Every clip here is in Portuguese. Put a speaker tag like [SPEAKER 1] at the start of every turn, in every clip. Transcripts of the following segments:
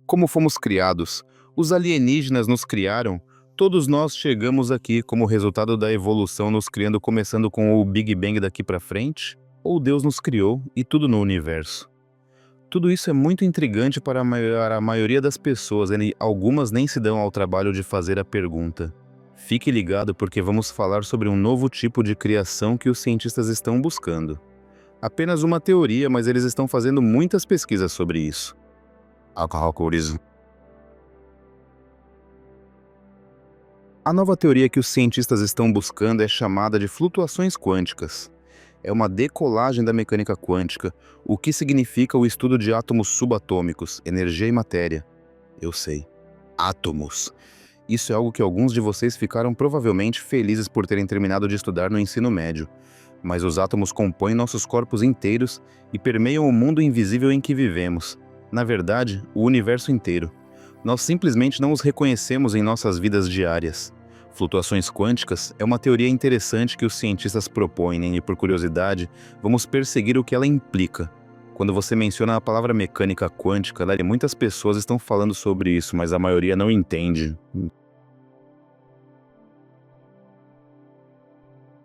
[SPEAKER 1] Como fomos criados? Os alienígenas nos criaram? Todos nós chegamos aqui como resultado da evolução nos criando, começando com o Big Bang daqui para frente? Ou Deus nos criou e tudo no universo? Tudo isso é muito intrigante para a maioria das pessoas, e algumas nem se dão ao trabalho de fazer a pergunta. Fique ligado porque vamos falar sobre um novo tipo de criação que os cientistas estão buscando. Apenas uma teoria, mas eles estão fazendo muitas pesquisas sobre isso. Alcoolismo. A nova teoria que os cientistas estão buscando é chamada de flutuações quânticas. É uma decolagem da mecânica quântica, o que significa o estudo de átomos subatômicos, energia e matéria. Eu sei. Átomos. Isso é algo que alguns de vocês ficaram provavelmente felizes por terem terminado de estudar no ensino médio. Mas os átomos compõem nossos corpos inteiros e permeiam o mundo invisível em que vivemos. Na verdade, o universo inteiro. Nós simplesmente não os reconhecemos em nossas vidas diárias. Flutuações quânticas é uma teoria interessante que os cientistas propõem e, por curiosidade, vamos perseguir o que ela implica. Quando você menciona a palavra mecânica quântica, muitas pessoas estão falando sobre isso, mas a maioria não entende.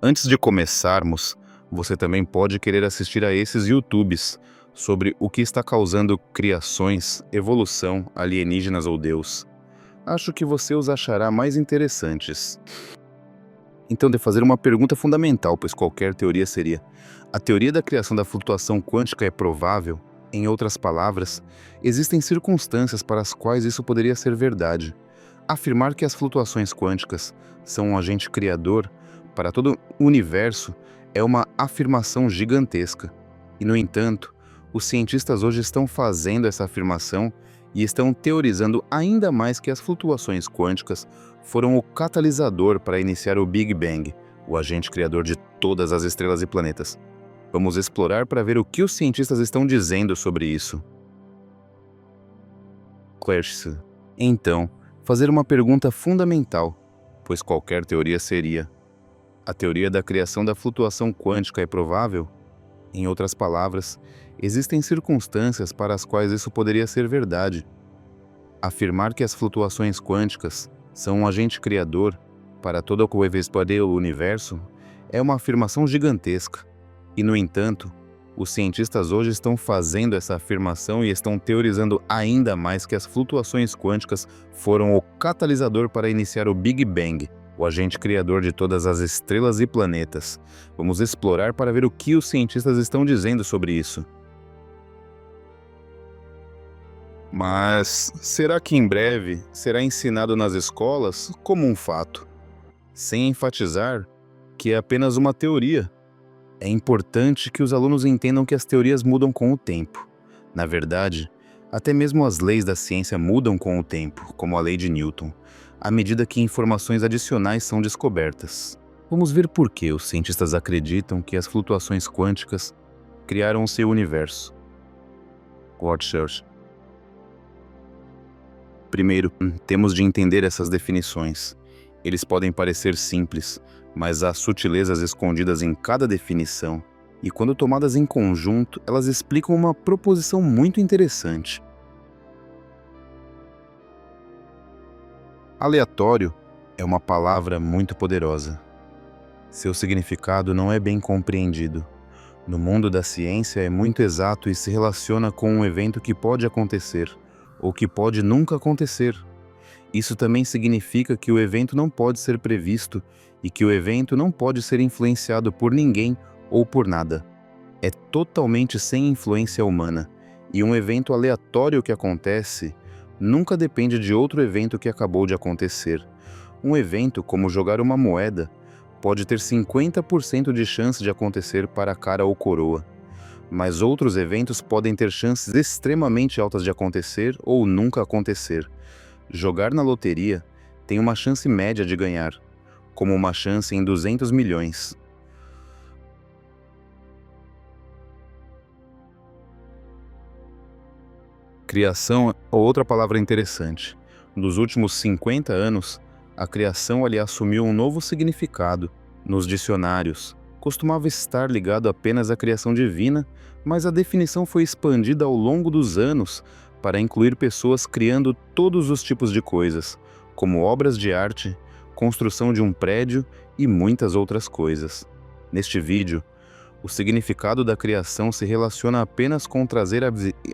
[SPEAKER 1] Antes de começarmos, você também pode querer assistir a esses YouTubes sobre o que está causando criações, evolução, alienígenas ou Deus. Acho que você os achará mais interessantes. Então, de fazer uma pergunta fundamental, pois qualquer teoria seria: a teoria da criação da flutuação quântica é provável? Em outras palavras, existem circunstâncias para as quais isso poderia ser verdade. Afirmar que as flutuações quânticas são um agente criador para todo o universo é uma afirmação gigantesca. E, no entanto, os cientistas hoje estão fazendo essa afirmação e estão teorizando ainda mais que as flutuações quânticas foram o catalisador para iniciar o Big Bang, o agente criador de todas as estrelas e planetas. Vamos explorar para ver o que os cientistas estão dizendo sobre isso. Então, fazer uma pergunta fundamental, pois qualquer teoria seria: a teoria da criação da flutuação quântica é provável? Em outras palavras, existem circunstâncias para as quais isso poderia ser verdade. Afirmar que as flutuações quânticas são um agente criador para todo o universo é uma afirmação gigantesca. E, no entanto, os cientistas hoje estão fazendo essa afirmação e estão teorizando ainda mais que as flutuações quânticas foram o catalisador para iniciar o Big Bang, o agente criador de todas as estrelas e planetas. Vamos explorar para ver o que os cientistas estão dizendo sobre isso. Mas será que em breve será ensinado nas escolas como um fato, sem enfatizar que é apenas uma teoria? É importante que os alunos entendam que as teorias mudam com o tempo. Na verdade, até mesmo as leis da ciência mudam com o tempo, como a lei de Newton, à medida que informações adicionais são descobertas. Vamos ver por que os cientistas acreditam que as flutuações quânticas criaram o seu universo. Primeiro, temos de entender essas definições. Eles podem parecer simples, mas há sutilezas escondidas em cada definição, e quando tomadas em conjunto, elas explicam uma proposição muito interessante. Aleatório é uma palavra muito poderosa. Seu significado não é bem compreendido. No mundo da ciência é muito exato e se relaciona com um evento que pode acontecer, ou que pode nunca acontecer. Isso também significa que o evento não pode ser previsto e que o evento não pode ser influenciado por ninguém ou por nada. É totalmente sem influência humana, e um evento aleatório que acontece nunca depende de outro evento que acabou de acontecer. Um evento, como jogar uma moeda, pode ter 50% de chance de acontecer para a cara ou coroa, mas outros eventos podem ter chances extremamente altas de acontecer ou nunca acontecer. Jogar na loteria tem uma chance média de ganhar, como uma chance em 200 milhões. Criação é outra palavra interessante. Nos últimos 50 anos, a criação assumiu um novo significado. Nos dicionários, costumava estar ligado apenas à criação divina, mas a definição foi expandida ao longo dos anos para incluir pessoas criando todos os tipos de coisas, como obras de arte, construção de um prédio e muitas outras coisas. Neste vídeo, o significado da criação se relaciona apenas com trazer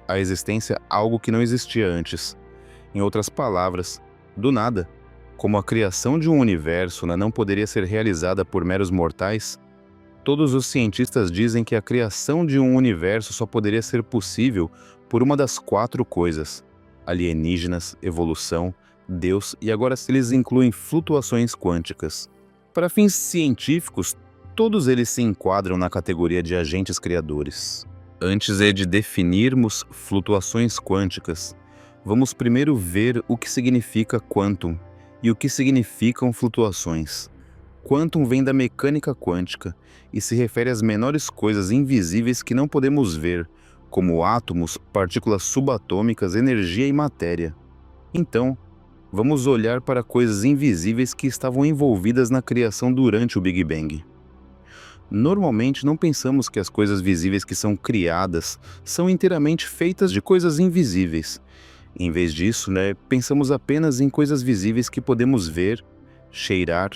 [SPEAKER 1] à existência algo que não existia antes. Em outras palavras, do nada, como a criação de um universo não poderia ser realizada por meros mortais, todos os cientistas dizem que a criação de um universo só poderia ser possível por uma das 4 coisas: alienígenas, evolução, Deus e agora eles incluem flutuações quânticas. Para fins científicos, todos eles se enquadram na categoria de agentes criadores. Antes de definirmos flutuações quânticas, vamos primeiro ver o que significa quantum e o que significam flutuações. Quantum vem da mecânica quântica e se refere às menores coisas invisíveis que não podemos ver, como átomos, partículas subatômicas, energia e matéria. Então, vamos olhar para coisas invisíveis que estavam envolvidas na criação durante o Big Bang. Normalmente não pensamos que as coisas visíveis que são criadas são inteiramente feitas de coisas invisíveis. Em vez disso, pensamos apenas em coisas visíveis que podemos ver, cheirar,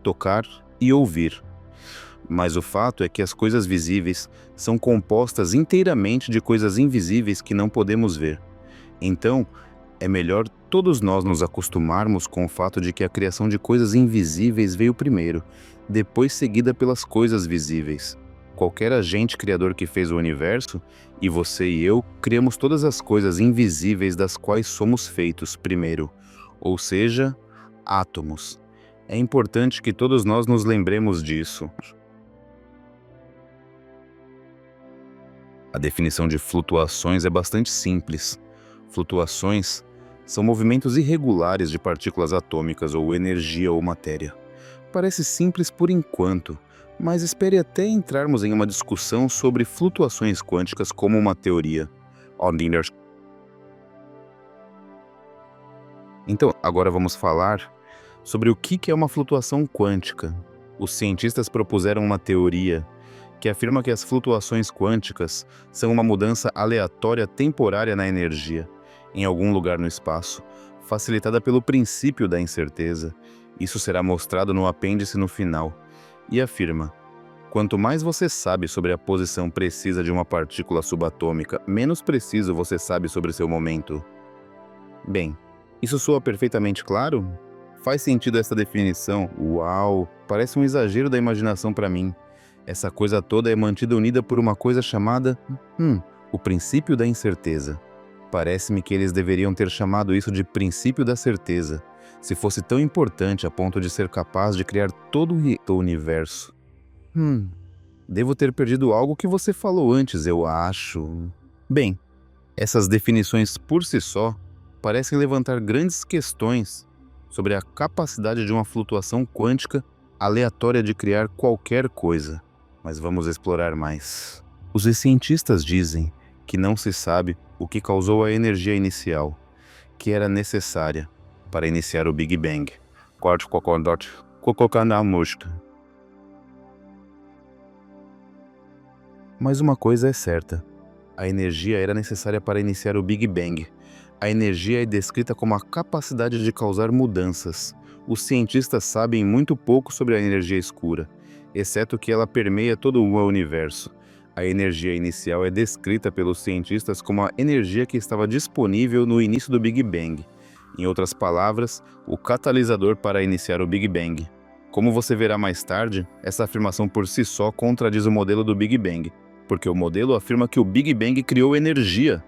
[SPEAKER 1] tocar e ouvir. Mas o fato é que as coisas visíveis são compostas inteiramente de coisas invisíveis que não podemos ver. Então, é melhor todos nós nos acostumarmos com o fato de que a criação de coisas invisíveis veio primeiro, depois seguida pelas coisas visíveis. Qualquer agente criador que fez o universo, e você e eu, criamos todas as coisas invisíveis das quais somos feitos primeiro, ou seja, átomos. É importante que todos nós nos lembremos disso. A definição de flutuações é bastante simples. Flutuações são movimentos irregulares de partículas atômicas ou energia ou matéria. Parece simples por enquanto, mas espere até entrarmos em uma discussão sobre flutuações quânticas como uma teoria. Então, agora vamos falar sobre o que é uma flutuação quântica. Os cientistas propuseram uma teoria que afirma que as flutuações quânticas são uma mudança aleatória temporária na energia, em algum lugar no espaço, facilitada pelo princípio da incerteza. Isso será mostrado no apêndice no final. E afirma: quanto mais você sabe sobre a posição precisa de uma partícula subatômica, menos preciso você sabe sobre seu momento. Bem, isso soa perfeitamente claro? Faz sentido essa definição? Uau! Parece um exagero da imaginação para mim. Essa coisa toda é mantida unida por uma coisa chamada o princípio da incerteza. Parece-me que eles deveriam ter chamado isso de princípio da certeza, se fosse tão importante a ponto de ser capaz de criar todo o universo. Devo ter perdido algo que você falou antes, eu acho. Bem, essas definições por si só parecem levantar grandes questões sobre a capacidade de uma flutuação quântica aleatória de criar qualquer coisa. Mas vamos explorar mais. Os cientistas dizem que não se sabe o que causou a energia inicial, que era necessária para iniciar o Big Bang. Mas uma coisa é certa: a energia era necessária para iniciar o Big Bang. A energia é descrita como a capacidade de causar mudanças. Os cientistas sabem muito pouco sobre a energia escura, exceto que ela permeia todo o universo. A energia inicial é descrita pelos cientistas como a energia que estava disponível no início do Big Bang. Em outras palavras, o catalisador para iniciar o Big Bang. Como você verá mais tarde, essa afirmação por si só contradiz o modelo do Big Bang, porque o modelo afirma que o Big Bang criou energia.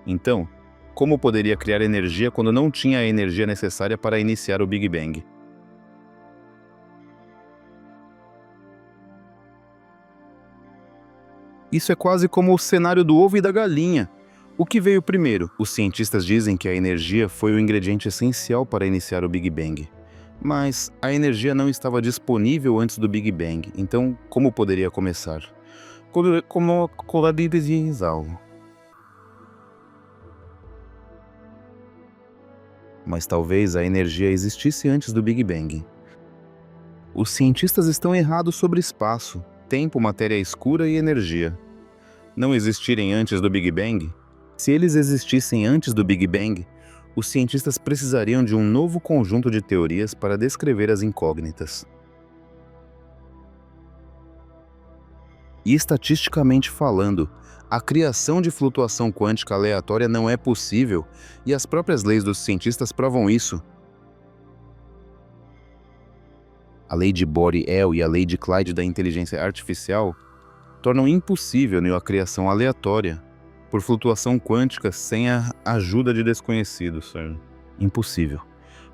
[SPEAKER 1] Então, como poderia criar energia quando não tinha a energia necessária para iniciar o Big Bang? Isso é quase como o cenário do ovo e da galinha. O que veio primeiro? Os cientistas dizem que a energia foi o ingrediente essencial para iniciar o Big Bang. Mas a energia não estava disponível antes do Big Bang, então como poderia começar? Como Mas talvez a energia existisse antes do Big Bang. Os cientistas estão errados sobre espaço, tempo, matéria escura e energia. Não existirem antes do Big Bang? Se eles existissem antes do Big Bang, os cientistas precisariam de um novo conjunto de teorias para descrever as incógnitas. E estatisticamente falando, a criação de flutuação quântica aleatória não é possível, e as próprias leis dos cientistas provam isso. A lei de Bohr-El e a lei de Clyde da inteligência artificial tornam impossível a criação aleatória por flutuação quântica sem a ajuda de desconhecidos. Impossível,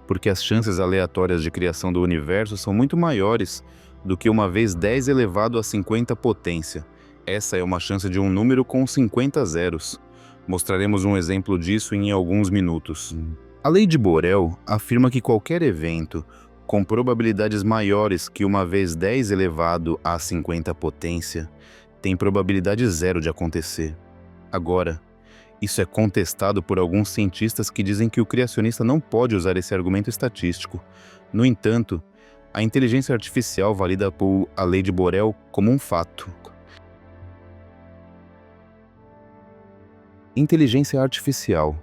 [SPEAKER 1] porque as chances aleatórias de criação do universo são muito maiores do que uma vez 10 elevado a 50 potência. Essa é uma chance de um número com 50 zeros. Mostraremos um exemplo disso em alguns minutos. A lei de Borel afirma que qualquer evento com probabilidades maiores que uma vez 10 elevado a 50 potência tem probabilidade zero de acontecer. Agora, isso é contestado por alguns cientistas que dizem que o criacionista não pode usar esse argumento estatístico. No entanto, a inteligência artificial valida a lei de Borel como um fato. Inteligência artificial.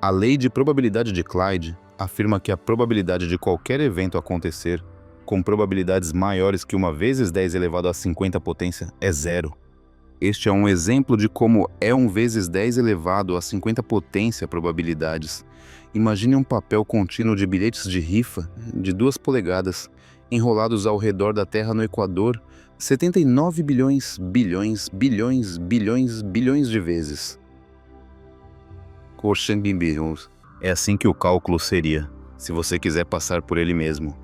[SPEAKER 1] A lei de probabilidade de Clyde afirma que a probabilidade de qualquer evento acontecer com probabilidades maiores que uma vezes 10 elevado a 50 potência é zero. Este é um exemplo de como é 1 vezes 10 elevado a 50 potência probabilidades. Imagine um papel contínuo de bilhetes de rifa de 2 polegadas, enrolados ao redor da Terra no Equador, 79 bilhões de vezes. É assim que o cálculo seria, se você quiser passar por ele mesmo.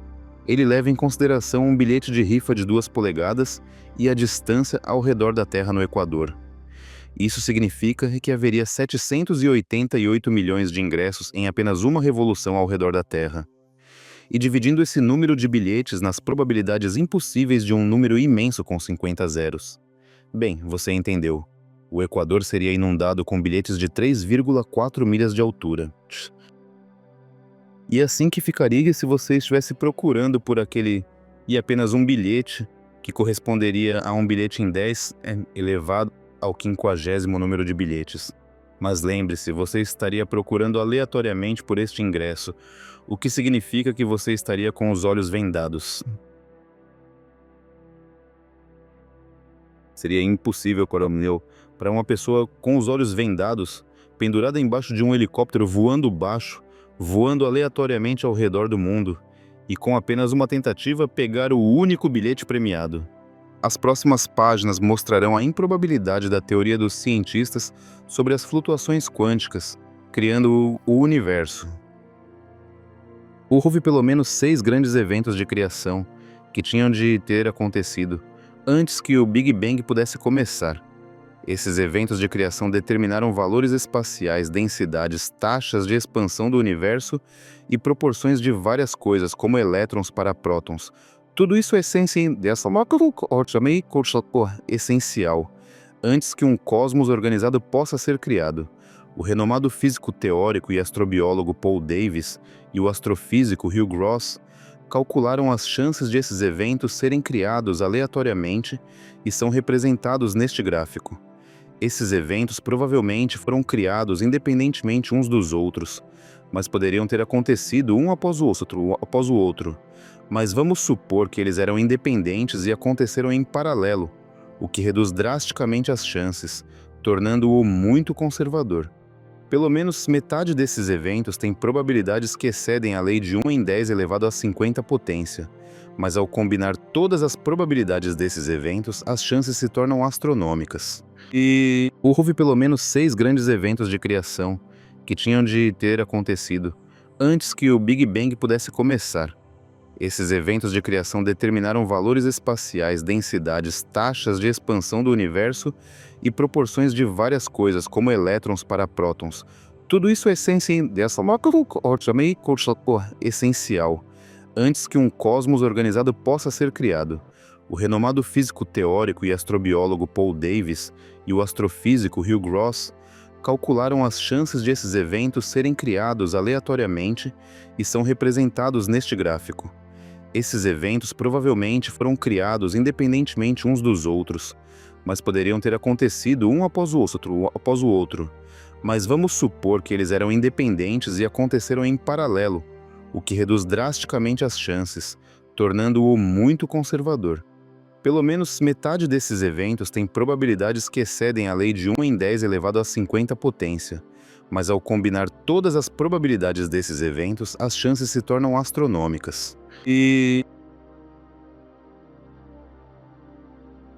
[SPEAKER 1] Ele leva em consideração um bilhete de rifa de 2 polegadas e a distância ao redor da Terra no Equador. Isso significa que haveria 788 milhões de ingressos em apenas uma revolução ao redor da Terra. E dividindo esse número de bilhetes nas probabilidades impossíveis de um número imenso com 50 zeros. Bem, você entendeu. O Equador seria inundado com bilhetes de 3,4 milhas de altura. E assim que ficaria se você estivesse procurando por aquele e apenas um bilhete, que corresponderia a um bilhete em 10 elevado ao 50º número de bilhetes. Mas lembre-se, você estaria procurando aleatoriamente por este ingresso, o que significa que você estaria com os olhos vendados. Seria impossível, coronel, para uma pessoa com os olhos vendados, pendurada embaixo de um helicóptero voando baixo, voando aleatoriamente ao redor do mundo, e com apenas uma tentativa pegar o único bilhete premiado. As próximas páginas mostrarão a improbabilidade da teoria dos cientistas sobre as flutuações quânticas, criando o universo. Houve pelo menos 6 grandes eventos de criação que tinham de ter acontecido antes que o Big Bang pudesse começar. Esses eventos de criação determinaram valores espaciais, densidades, taxas de expansão do universo e proporções de várias coisas, como elétrons para prótons. Tudo isso é essencial, antes que um cosmos organizado possa ser criado. O renomado físico teórico e astrobiólogo Paul Davies e o astrofísico Hugh Ross calcularam as chances de esses eventos serem criados aleatoriamente e são representados neste gráfico. Esses eventos provavelmente foram criados independentemente uns dos outros, mas poderiam ter acontecido um após o outro. Mas vamos supor que eles eram independentes e aconteceram em paralelo, o que reduz drasticamente as chances, tornando-o muito conservador. Pelo menos metade desses eventos tem probabilidades que excedem a lei de 1 em 10 elevado a 50 potência, mas ao combinar todas as probabilidades desses eventos, as chances se tornam astronômicas. E houve pelo menos 6 grandes eventos de criação que tinham de ter acontecido antes que o Big Bang pudesse começar. Esses eventos de criação determinaram valores espaciais, densidades, taxas de expansão do universo e proporções de várias coisas, como elétrons para prótons. Tudo isso é essencial, antes que um cosmos organizado possa ser criado. O renomado físico teórico e astrobiólogo Paul Davies e o astrofísico Hugh Ross calcularam as chances de esses eventos serem criados aleatoriamente e são representados neste gráfico. Esses eventos provavelmente foram criados independentemente uns dos outros, mas poderiam ter acontecido um após o outro. Mas vamos supor que eles eram independentes e aconteceram em paralelo, o que reduz drasticamente as chances, tornando-o muito conservador. Pelo menos metade desses eventos tem probabilidades que excedem a lei de 1 em 10 elevado a 50 potência, mas ao combinar todas as probabilidades desses eventos, as chances se tornam astronômicas.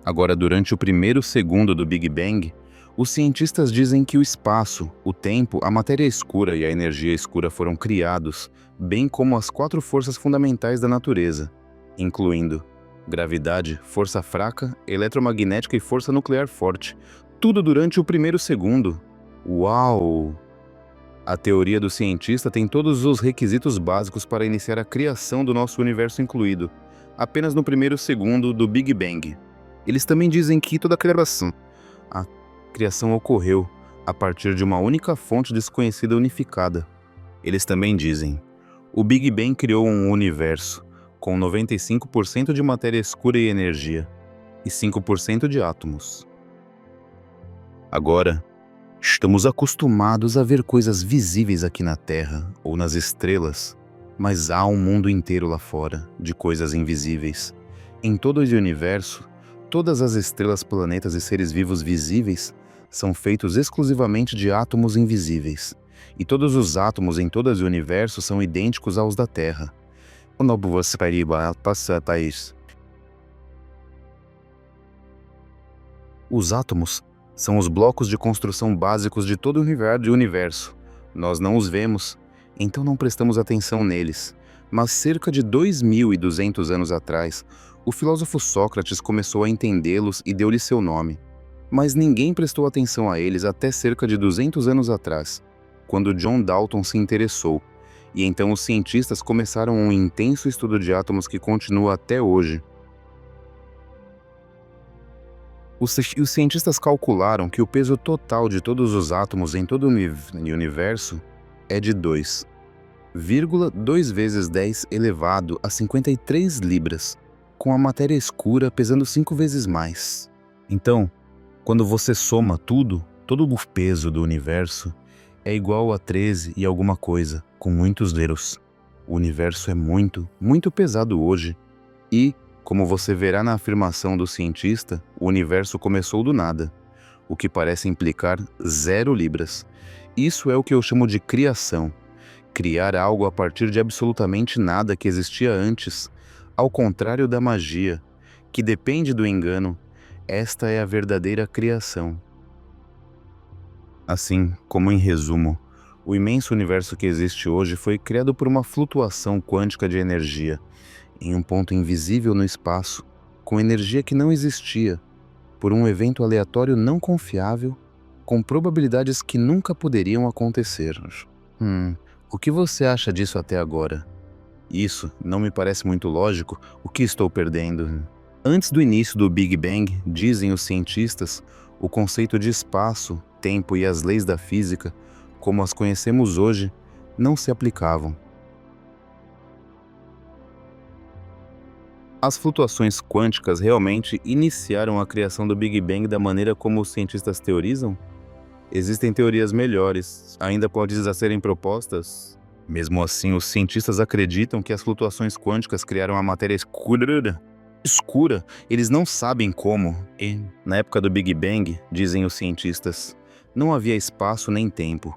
[SPEAKER 1] Agora, durante o primeiro segundo do Big Bang, os cientistas dizem que o espaço, o tempo, a matéria escura e a energia escura foram criados, bem como as 4 forças fundamentais da natureza, incluindo gravidade, força fraca, eletromagnética e força nuclear forte. Tudo durante o primeiro segundo. Uau! A teoria do cientista tem todos os requisitos básicos para iniciar a criação do nosso universo incluído, apenas no primeiro segundo do Big Bang. Eles também dizem que toda a criação ocorreu a partir de uma única fonte desconhecida unificada. Eles também dizem: o Big Bang criou um universo com 95% de matéria escura e energia, e 5% de átomos. Agora, estamos acostumados a ver coisas visíveis aqui na Terra ou nas estrelas, mas há um mundo inteiro lá fora de coisas invisíveis. Em todo o universo, todas as estrelas, planetas e seres vivos visíveis são feitos exclusivamente de átomos invisíveis, e todos os átomos em todo o universo são idênticos aos da Terra. Os átomos são os blocos de construção básicos de todo o universo. Nós não os vemos, então não prestamos atenção neles. Mas cerca de 2.200 anos atrás, o filósofo Sócrates começou a entendê-los e deu-lhes seu nome. Mas ninguém prestou atenção a eles até cerca de 200 anos atrás, quando John Dalton se interessou. E então os cientistas começaram um intenso estudo de átomos que continua até hoje. Os cientistas calcularam que o peso total de todos os átomos em todo o universo é de 2,2 vezes 10 elevado a 53 libras, com a matéria escura pesando 5 vezes mais. Então, quando você soma tudo, todo o peso do universo é igual a 13 e alguma coisa, com muitos zeros. O universo é muito, muito pesado hoje. E, como você verá na afirmação do cientista, o universo começou do nada, o que parece implicar 0 libras. Isso é o que eu chamo de criação. Criar algo a partir de absolutamente nada que existia antes. Ao contrário da magia, que depende do engano, esta é a verdadeira criação. Assim, como em resumo, o imenso universo que existe hoje foi criado por uma flutuação quântica de energia, em um ponto invisível no espaço, com energia que não existia, por um evento aleatório não confiável, com probabilidades que nunca poderiam acontecer. O que você acha disso até agora? Isso não me parece muito lógico. O que estou perdendo? Antes do início do Big Bang, dizem os cientistas, o conceito de espaço, tempo e as leis da física, como as conhecemos hoje, não se aplicavam. As flutuações quânticas realmente iniciaram a criação do Big Bang da maneira como os cientistas teorizam? Existem teorias melhores, ainda podem serem propostas. Mesmo assim, os cientistas acreditam que as flutuações quânticas criaram a matéria escura. Eles não sabem como. E, na época do Big Bang, dizem os cientistas, não havia espaço nem tempo,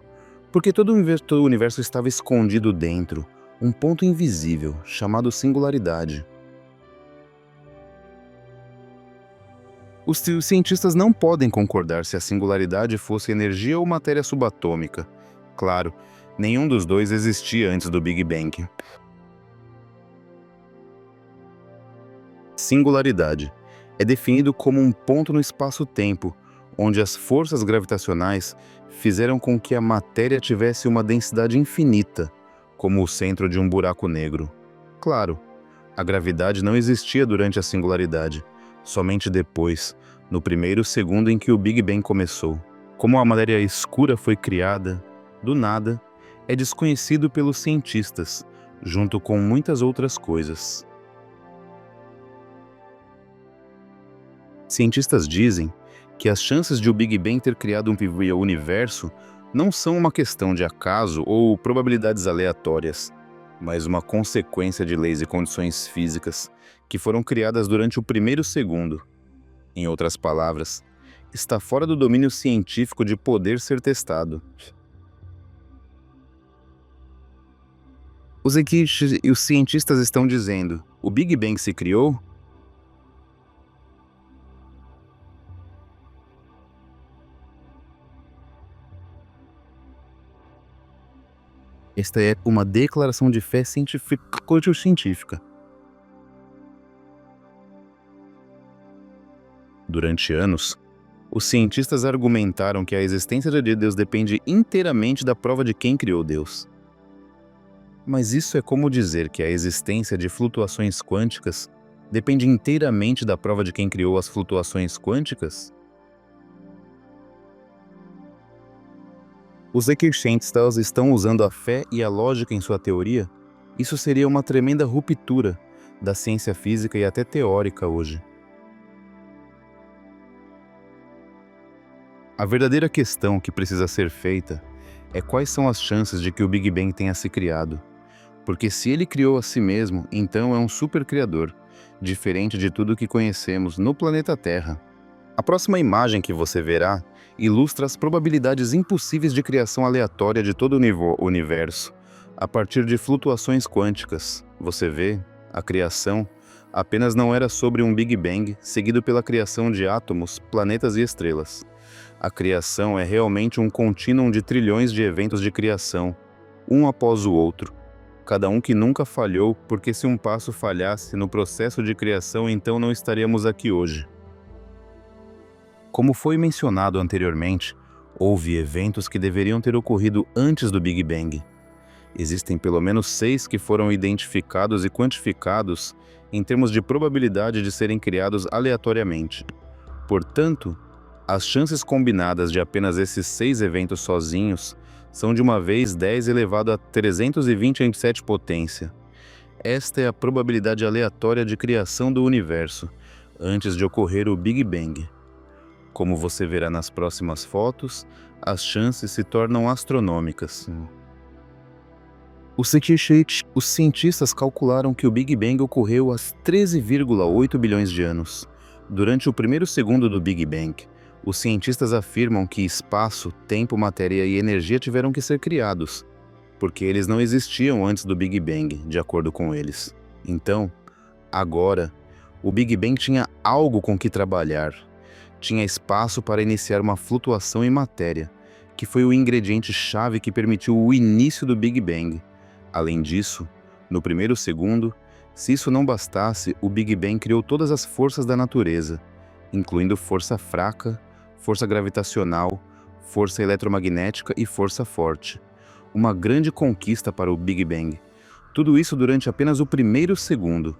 [SPEAKER 1] porque todo o universo estava escondido dentro, um ponto invisível, chamado singularidade. Os cientistas não podem concordar se a singularidade fosse energia ou matéria subatômica. Claro, nenhum dos dois existia antes do Big Bang. Singularidade é definido como um ponto no espaço-tempo, onde as forças gravitacionais fizeram com que a matéria tivesse uma densidade infinita, como o centro de um buraco negro. Claro, a gravidade não existia durante a singularidade, somente depois, no primeiro segundo em que o Big Bang começou. Como a matéria escura foi criada, do nada, é desconhecido pelos cientistas, junto com muitas outras coisas. Cientistas dizem que as chances de o Big Bang ter criado um universo não são uma questão de acaso ou probabilidades aleatórias, mas uma consequência de leis e condições físicas que foram criadas durante o primeiro segundo. Em outras palavras, está fora do domínio científico de poder ser testado. Os cientistas estão dizendo: o Big Bang se criou? Esta é uma declaração de fé científica. Durante anos, os cientistas argumentaram que a existência de Deus depende inteiramente da prova de quem criou Deus. Mas isso é como dizer que a existência de flutuações quânticas depende inteiramente da prova de quem criou as flutuações quânticas? Os cientistas estão usando a fé e a lógica em sua teoria? Isso seria uma tremenda ruptura da ciência física e até teórica hoje. A verdadeira questão que precisa ser feita é quais são as chances de que o Big Bang tenha se criado. Porque se ele criou a si mesmo, então é um supercriador, diferente de tudo que conhecemos no planeta Terra. A próxima imagem que você verá ilustra as probabilidades impossíveis de criação aleatória de todo o universo, a partir de flutuações quânticas. Você vê, a criação apenas não era sobre um Big Bang, seguido pela criação de átomos, planetas e estrelas. A criação é realmente um contínuo de trilhões de eventos de criação, um após o outro. Cada um que nunca falhou, porque se um passo falhasse no processo de criação, então não estaríamos aqui hoje. Como foi mencionado anteriormente, houve eventos que deveriam ter ocorrido antes do Big Bang. Existem pelo menos 6 que foram identificados e quantificados em termos de probabilidade de serem criados aleatoriamente. Portanto, as chances combinadas de apenas esses 6 eventos sozinhos são de uma vez 10 elevado a 320 em 7 potência. Esta é a probabilidade aleatória de criação do universo, antes de ocorrer o Big Bang. Como você verá nas próximas fotos, as chances se tornam astronômicas. Os cientistas calcularam que o Big Bang ocorreu há 13,8 bilhões de anos. Durante o primeiro segundo do Big Bang, os cientistas afirmam que espaço, tempo, matéria e energia tiveram que ser criados, porque eles não existiam antes do Big Bang, de acordo com eles. Então, agora, o Big Bang tinha algo com que trabalhar. Tinha espaço para iniciar uma flutuação em matéria, que foi o ingrediente-chave que permitiu o início do Big Bang. Além disso, no primeiro segundo, se isso não bastasse, o Big Bang criou todas as forças da natureza, incluindo força fraca, força gravitacional, força eletromagnética e força forte. Uma grande conquista para o Big Bang. Tudo isso durante apenas o primeiro segundo.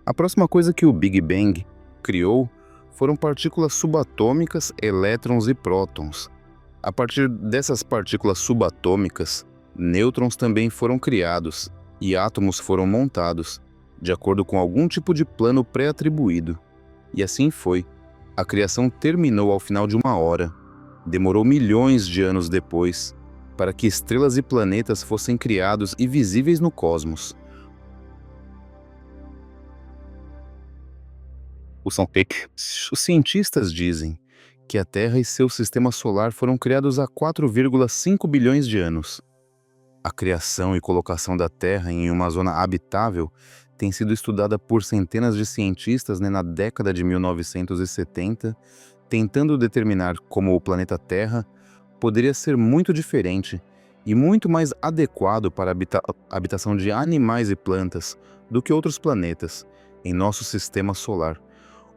[SPEAKER 1] A próxima coisa que o Big Bang criou foram partículas subatômicas, elétrons e prótons. A partir dessas partículas subatômicas, nêutrons também foram criados e átomos foram montados, de acordo com algum tipo de plano pré-atribuído. E assim foi. A criação terminou ao final de 1 hora. Demorou milhões de anos depois, para que estrelas e planetas fossem criados e visíveis no cosmos. Os cientistas dizem que a Terra e seu sistema solar foram criados há 4,5 bilhões de anos. A criação e colocação da Terra em uma zona habitável tem sido estudada por centenas de cientistas na década de 1970, tentando determinar como o planeta Terra poderia ser muito diferente e muito mais adequado para a habitação de animais e plantas do que outros planetas em nosso sistema solar.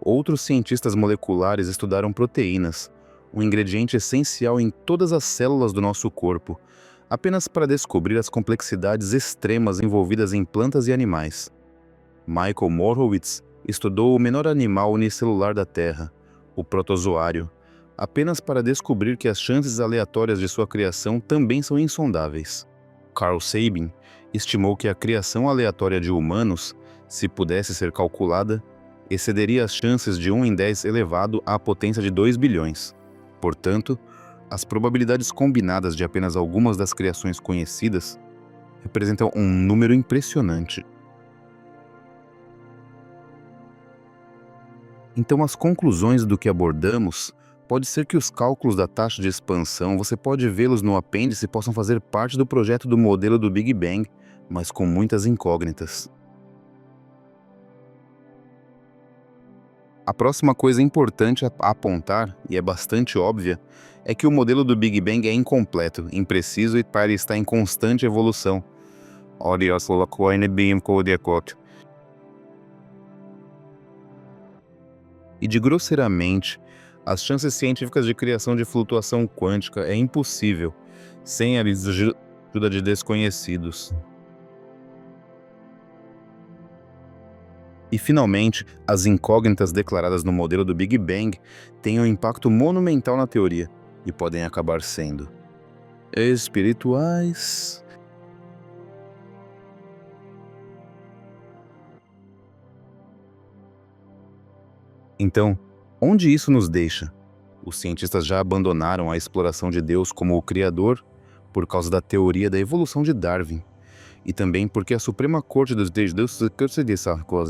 [SPEAKER 1] Outros cientistas moleculares estudaram proteínas, um ingrediente essencial em todas as células do nosso corpo, apenas para descobrir as complexidades extremas envolvidas em plantas e animais. Michael Morawitz estudou o menor animal unicelular da Terra, o protozoário, apenas para descobrir que as chances aleatórias de sua criação também são insondáveis. Carl Sabin estimou que a criação aleatória de humanos, se pudesse ser calculada, excederia as chances de 1 em 10 elevado à potência de 2 bilhões. Portanto, as probabilidades combinadas de apenas algumas das criações conhecidas representam um número impressionante. Então, as conclusões do que abordamos pode ser que os cálculos da taxa de expansão, você pode vê-los no apêndice, possam fazer parte do projeto do modelo do Big Bang, mas com muitas incógnitas. A próxima coisa importante a apontar, e é bastante óbvia, é que o modelo do Big Bang é incompleto, impreciso e está em constante evolução. E de grosseiramente, as chances científicas de criação de flutuação quântica é impossível, sem a ajuda de desconhecidos. E, finalmente, as incógnitas declaradas no modelo do Big Bang têm um impacto monumental na teoria e podem acabar sendo espirituais. Então, onde isso nos deixa? Os cientistas já abandonaram a exploração de Deus como o Criador por causa da teoria da evolução de Darwin, e também porque a Suprema Corte dos Deuses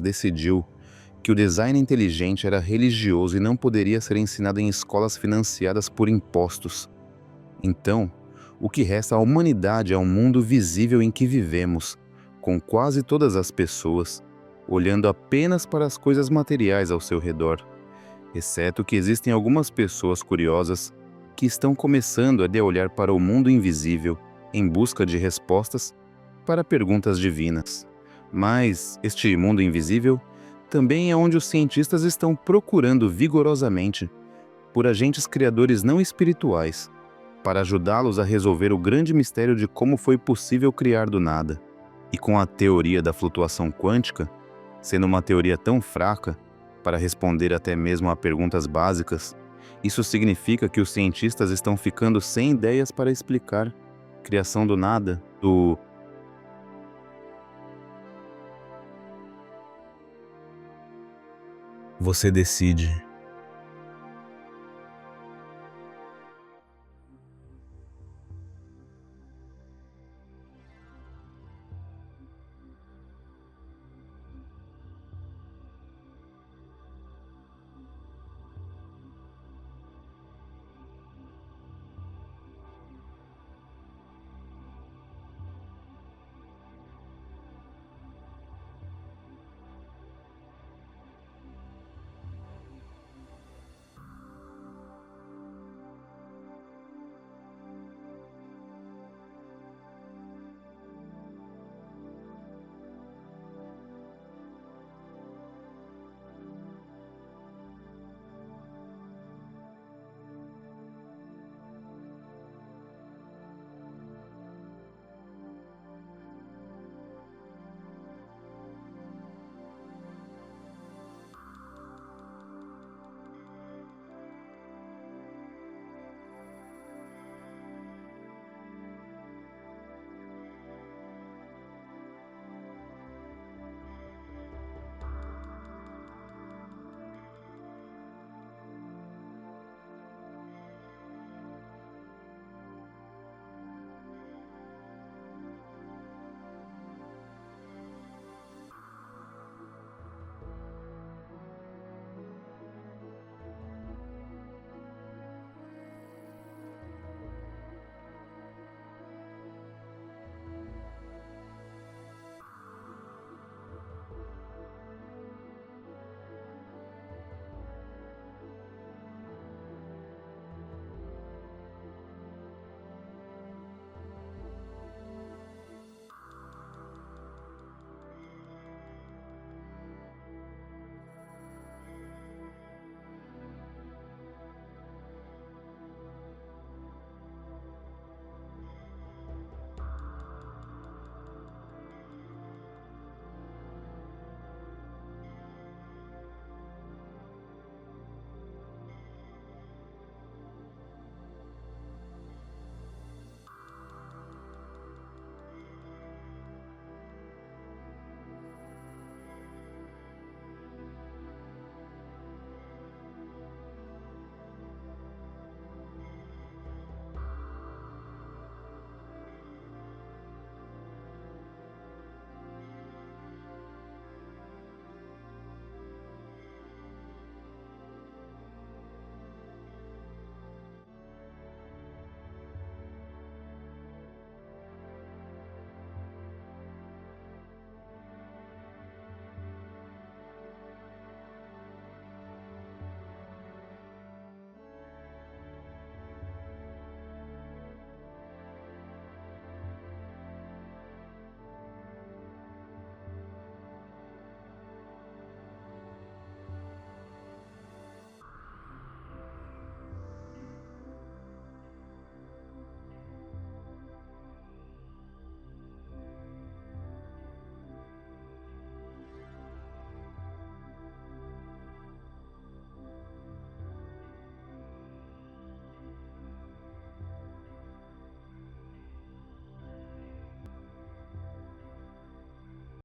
[SPEAKER 1] decidiu que o design inteligente era religioso e não poderia ser ensinado em escolas financiadas por impostos. Então, o que resta à humanidade é um mundo visível em que vivemos, com quase todas as pessoas olhando apenas para as coisas materiais ao seu redor, exceto que existem algumas pessoas curiosas que estão começando a olhar para o mundo invisível em busca de respostas para perguntas divinas. Mas este mundo invisível também é onde os cientistas estão procurando vigorosamente por agentes criadores não espirituais para ajudá-los a resolver o grande mistério de como foi possível criar do nada. E com a teoria da flutuação quântica, sendo uma teoria tão fraca para responder até mesmo a perguntas básicas, isso significa que os cientistas estão ficando sem ideias para explicar criação do nada, do... Você decide.